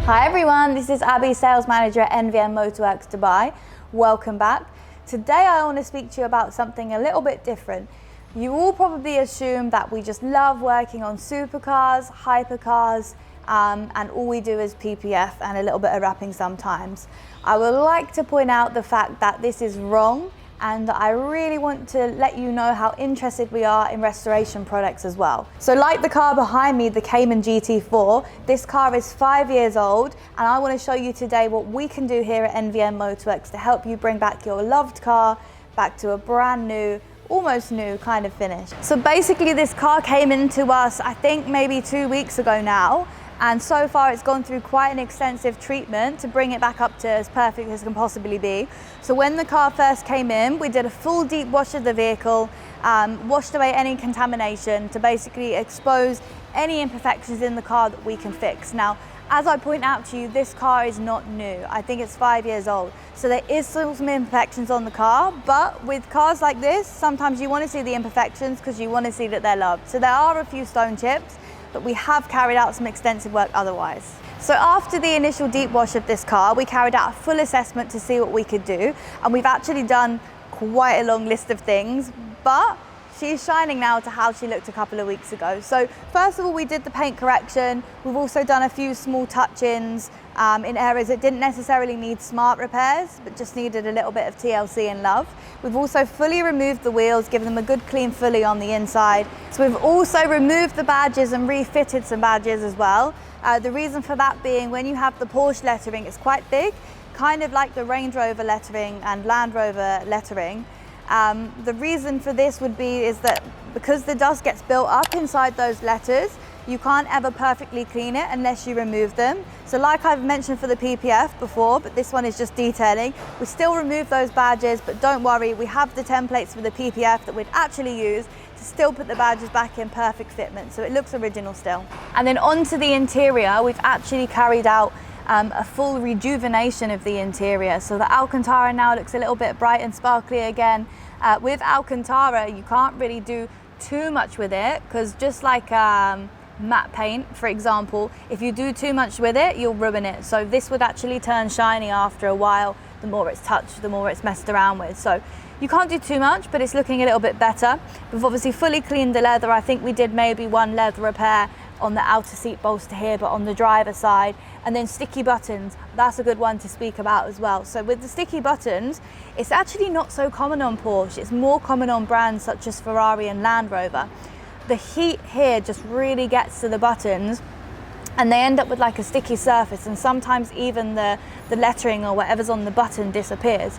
Hi everyone, this is Abby, Sales Manager at NVN Motorworks Dubai. Welcome back. Today I want to speak to you about something a little bit different. You all probably assume that we just love working on supercars, hypercars, and all we do is PPF and a little bit of wrapping sometimes. I would like to point out the fact that this is wrong, and I really want to let you know how interested we are in restoration products as well. So like the car behind me, the Cayman GT4, this car is 5 years old, and I want to show you today what we can do here at NVN Motorworks to help you bring back your loved car back to a brand new, almost new kind of finish. So basically this car came into us, I think maybe 2 weeks ago now, and so far it's gone through quite an extensive treatment to bring it back up to as perfect as can possibly be. So when the car first came in, we did a full deep wash of the vehicle, washed away any contamination to basically expose any imperfections in the car that we can fix. Now, as I point out to you, this car is not new. I think it's 5 years old. So there is still some imperfections on the car, but with cars like this, sometimes you want to see the imperfections because you want to see that they're loved. So there are a few stone chips, but we have carried out some extensive work otherwise. So after the initial deep wash of this car, we carried out a full assessment to see what we could do, and we've actually done quite a long list of things, but she's shining now to how she looked a couple of weeks ago. So first of all, we did the paint correction. We've also done a few small touch-ins in areas that didn't necessarily need smart repairs, but just needed a little bit of TLC and love. We've also fully removed the wheels, given them a good clean fully on the inside. So we've also removed the badges and refitted some badges as well. The reason for that being, when you have the Porsche lettering, it's quite big, kind of like the Range Rover lettering and Land Rover lettering. The reason for this is that because the dust gets built up inside those letters, you can't ever perfectly clean it unless you remove them. So like I've mentioned for the PPF before, but this one is just detailing, we still remove those badges, but don't worry, we have the templates for the PPF that we'd actually use to still put the badges back in perfect fitment, so it looks original still. And then onto the interior, we've actually carried out a full rejuvenation of the interior. So the Alcantara now looks a little bit bright and sparkly again. With Alcantara, you can't really do too much with it, because just like matte paint, for example, if you do too much with it, you'll ruin it. So this would actually turn shiny after a while, the more it's touched, the more it's messed around with. So you can't do too much, but it's looking a little bit better. We've obviously fully cleaned the leather. I think we did maybe one leather repair on the outer seat bolster here, but on the driver's side. And then sticky buttons, that's a good one to speak about as well. So with the sticky buttons, it's actually not so common on Porsche. It's more common on brands such as Ferrari and Land Rover. The heat here just really gets to the buttons, and they end up with like a sticky surface, and sometimes even the lettering or whatever's on the button disappears.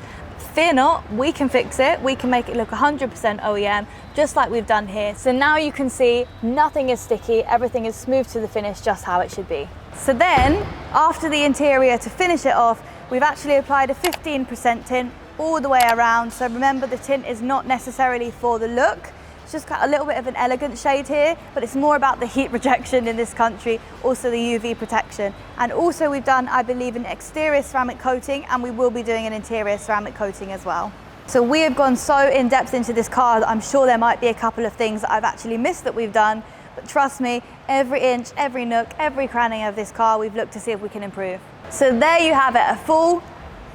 Fear not, we can fix it. We can make it look 100% OEM, just like we've done here. So now you can see nothing is sticky, everything is smooth to the finish, just how it should be. So then, after the interior, to finish it off, we've actually applied a 15% tint all the way around. So remember, the tint is not necessarily for the look. It's just got a little bit of an elegant shade here, but it's more about the heat rejection in this country, also the UV protection. And also we've done, I believe, an exterior ceramic coating, and we will be doing an interior ceramic coating as well. So we have gone so in depth into this car that I'm sure there might be a couple of things that I've actually missed that we've done, but trust me, every inch, every nook, every cranny of this car, we've looked to see if we can improve. So there you have it, a full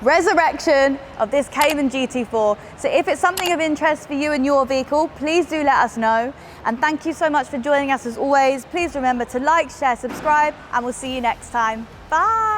resurrection of this Cayman GT4. So if it's something of interest for you and your vehicle, please do let us know. And thank you so much for joining us as always. Please remember to like, share, subscribe, and we'll see you next time. Bye.